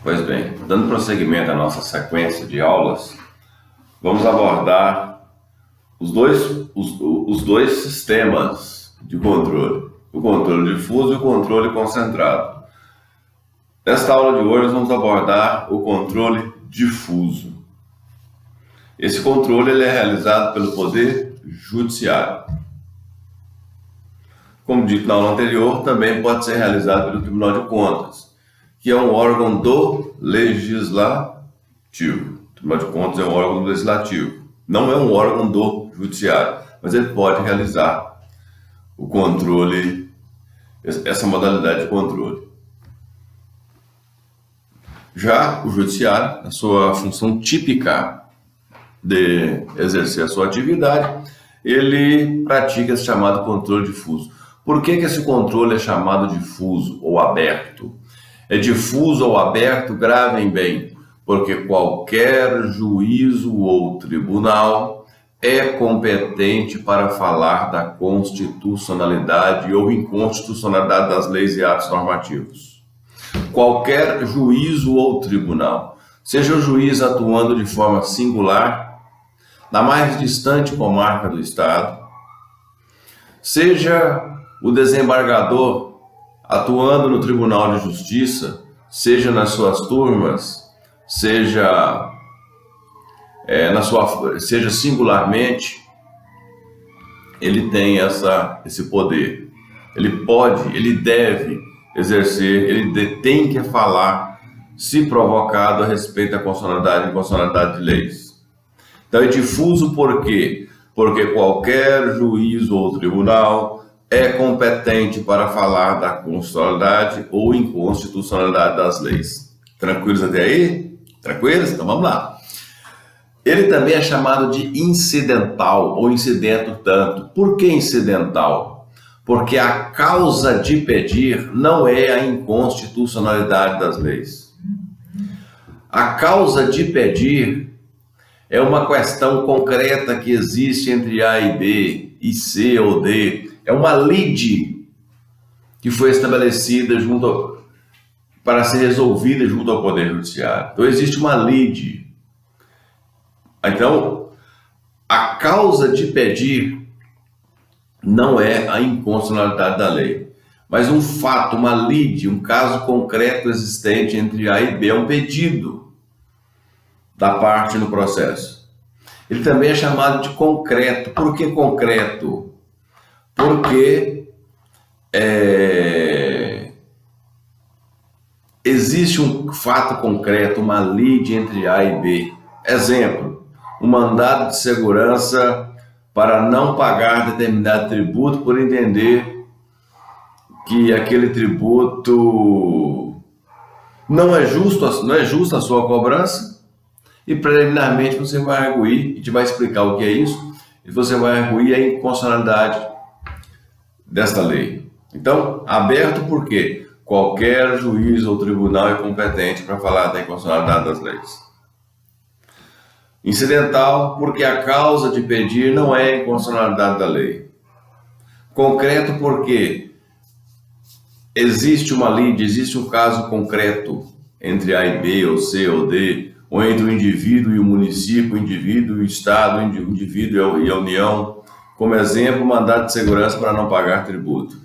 Pois bem, dando prosseguimento à nossa sequência de aulas, vamos abordar os dois sistemas de controle, o controle difuso e o controle concentrado. Nesta aula de hoje, vamos abordar o controle difuso. Esse controle ele é realizado pelo Poder Judiciário. Como dito na aula anterior, também pode ser realizado pelo Tribunal de Contas, que é um órgão do Legislativo. O Tribunal de Contas é um órgão do Legislativo, não é um órgão do Judiciário, mas ele pode realizar o controle, essa modalidade de controle. Já o Judiciário, a sua função típica de exercer a sua atividade, ele pratica esse chamado controle difuso. Por que esse controle é chamado difuso ou aberto? É difuso ou aberto, gravem bem, porque qualquer juízo ou tribunal é competente para falar da constitucionalidade ou inconstitucionalidade das leis e atos normativos. Qualquer juízo ou tribunal, seja o juiz atuando de forma singular, na mais distante comarca do Estado, seja o desembargador atuando no Tribunal de Justiça, seja nas suas turmas, seja singularmente, ele tem esse poder. Ele pode, ele deve exercer, ele tem que falar, se provocado, a respeito da constitucionalidade e inconstitucionalidade de leis. Então é difuso por quê? Porque qualquer juiz ou tribunal é competente para falar da constitucionalidade ou inconstitucionalidade das leis. Tranquilos até aí? Tranquilos? Então vamos lá. Ele também é chamado de incidental ou incidento tanto. Por que incidental? Porque a causa de pedir não é a inconstitucionalidade das leis. A causa de pedir é uma questão concreta que existe entre A e B, e C ou D. É uma lide que foi estabelecida para ser resolvida junto ao Poder Judiciário. Então existe uma lide. Então, a causa de pedir não é a inconstitucionalidade da lei, mas um fato, uma lide, um caso concreto existente entre A e B, é um pedido da parte no processo. Ele também é chamado de concreto. Por que concreto? Porque existe um fato concreto, uma lide entre A e B. Exemplo, um mandado de segurança para não pagar determinado tributo por entender que aquele tributo não é justo a sua cobrança, e preliminarmente você vai arguir, a gente vai explicar o que é isso, e você vai arguir a inconstitucionalidade desta lei. Então, aberto por quê? Qualquer juiz ou tribunal é competente para falar da inconstitucionalidade das leis. Incidental, porque a causa de pedir não é a inconstitucionalidade da lei. Concreto, porque existe uma lide, existe um caso concreto entre A e B, ou C ou D, ou entre o indivíduo e o município, o indivíduo e o Estado, o indivíduo e a União, como exemplo, mandado de segurança para não pagar tributo.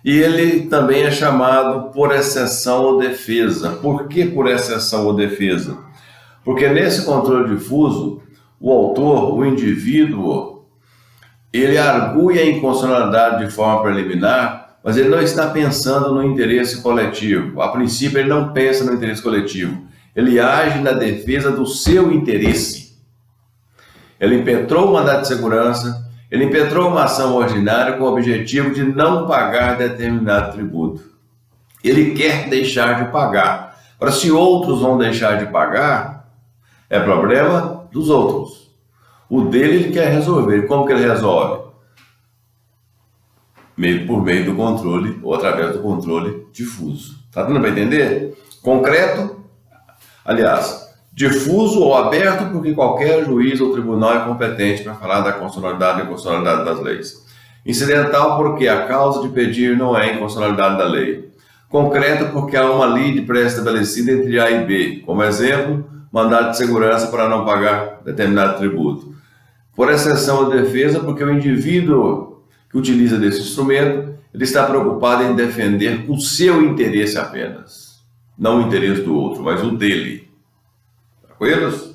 E ele também é chamado por exceção ou defesa. Por que por exceção ou defesa? Porque nesse controle difuso, o autor, o indivíduo, ele argue a inconstitucionalidade de forma preliminar, mas ele não está pensando no interesse coletivo. A princípio, ele não pensa no interesse coletivo. Ele age na defesa do seu interesse. Ele impetrou o mandado de segurança, ele impetrou uma ação ordinária com o objetivo de não pagar determinado tributo. Ele quer deixar de pagar. Agora, se outros vão deixar de pagar, é problema dos outros. O dele ele quer resolver. Como que ele resolve? Por meio do controle, ou através do controle difuso. Tá dando para entender? Concreto, aliás, difuso ou aberto, porque qualquer juiz ou tribunal é competente para falar da constitucionalidade e inconstitucionalidade das leis. Incidental, porque a causa de pedir não é a inconstitucionalidade da lei. Concreto porque há uma lide pré-estabelecida entre A e B, como exemplo, mandado de segurança para não pagar determinado tributo. Por exceção à defesa, porque o indivíduo que utiliza desse instrumento, ele está preocupado em defender o seu interesse apenas, não o interesse do outro, mas o dele. Tranquilos?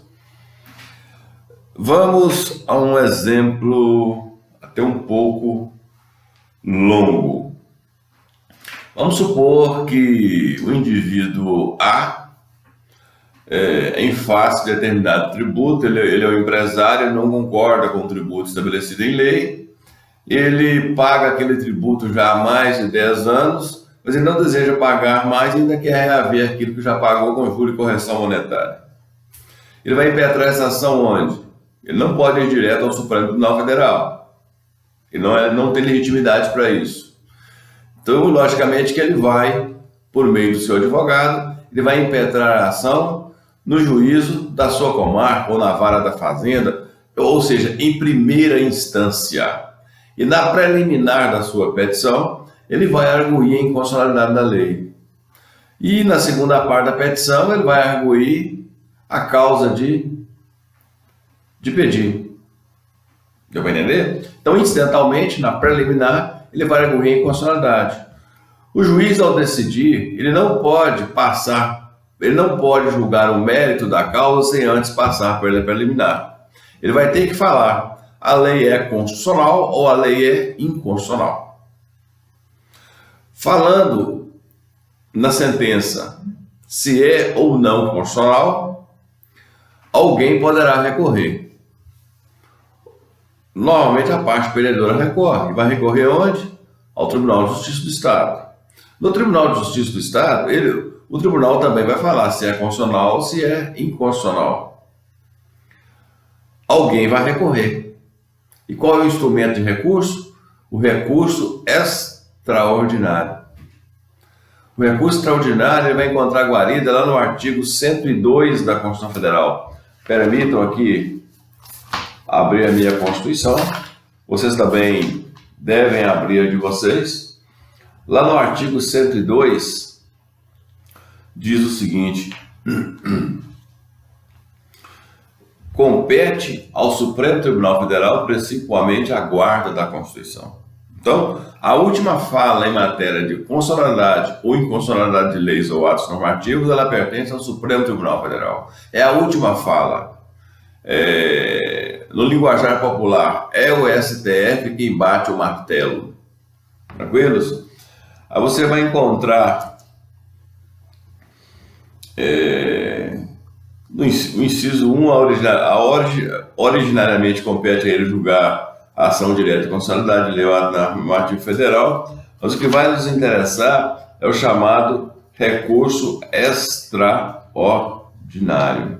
Vamos a um exemplo até um pouco longo. Vamos supor que o indivíduo A, em face de determinado tributo, ele é um empresário, não concorda com o tributo estabelecido em lei, ele paga aquele tributo já há mais de 10 anos, mas ele não deseja pagar mais e ainda quer reaver aquilo que já pagou com juros e correção monetária. Ele vai impetrar essa ação onde? Ele não pode ir direto ao Supremo Tribunal Federal. Ele não tem legitimidade para isso. Então, logicamente que ele vai, por meio do seu advogado, ele vai impetrar a ação no juízo da sua comarca ou na vara da fazenda, ou seja, em primeira instância. E na preliminar da sua petição, ele vai arguir a inconstitucionalidade da lei. E na segunda parte da petição, ele vai arguir a causa de pedir. Deu para entender? Então, incidentalmente, na preliminar, ele vai arguir a inconstitucionalidade. O juiz, ao decidir, ele não pode julgar o mérito da causa sem antes passar pela preliminar. Ele vai ter que falar, a lei é constitucional ou a lei é inconstitucional. Falando na sentença se é ou não constitucional, alguém poderá recorrer. Normalmente a parte perdedora recorre. Vai recorrer onde? Ao Tribunal de Justiça do Estado. No Tribunal de Justiça do Estado, o tribunal também vai falar se é constitucional ou se é inconstitucional. Alguém vai recorrer. E qual é o instrumento de recurso? O recurso extraordinário. O recurso extraordinário ele vai encontrar guarida lá no artigo 102 da Constituição Federal. Permitam aqui abrir a minha Constituição. Vocês também devem abrir a de vocês. Lá no artigo 102, diz o seguinte: compete ao Supremo Tribunal Federal principalmente a guarda da Constituição. Então, a última fala em matéria de constitucionalidade ou inconstitucionalidade de leis ou atos normativos, ela pertence ao Supremo Tribunal Federal. É a última fala. No linguajar popular, é o STF quem bate o martelo. Tranquilos? Aí você vai encontrar no inciso 1, originariamente compete a ele julgar a ação direta de constitucionalidade de lei ou ato normativo federal, mas o que vai nos interessar é o chamado recurso extraordinário.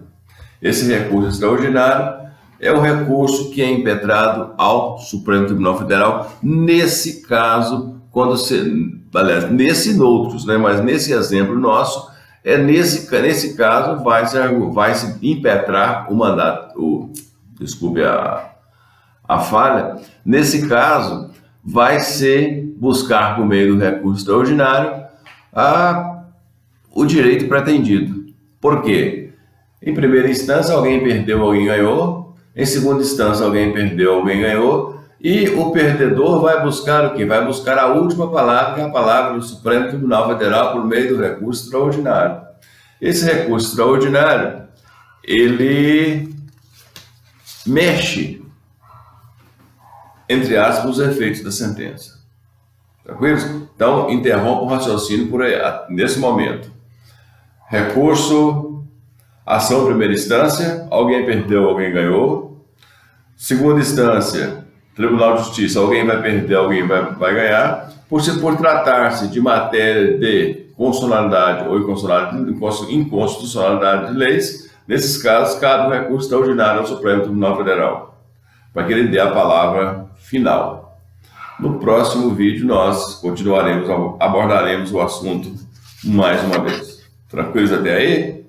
Esse recurso extraordinário é o recurso que é impetrado ao Supremo Tribunal Federal, nesse caso, nesse e noutros, né? Mas nesse exemplo nosso, nesse caso vai se impetrar o mandato, desculpe a falha, nesse caso vai ser buscar por meio do recurso extraordinário o direito pretendido. Por quê? Em primeira instância, alguém perdeu, alguém ganhou. Em segunda instância, alguém perdeu, alguém ganhou. E o perdedor vai buscar o quê? Vai buscar a última palavra, que é a palavra do Supremo Tribunal Federal, por meio do recurso extraordinário. Esse recurso extraordinário, ele mexe, entre aspas, os efeitos da sentença. Tranquilo? Então, interrompa o raciocínio por aí, nesse momento. Recurso... Ação primeira instância, alguém perdeu, alguém ganhou. Segunda instância, Tribunal de Justiça, alguém vai perder, alguém vai ganhar. Por tratar-se de matéria de constitucionalidade ou inconstitucionalidade de leis, nesses casos, cabe o recurso extraordinário ao Supremo Tribunal Federal, para que ele dê a palavra final. No próximo vídeo, nós abordaremos o assunto mais uma vez. Tranquilos até aí?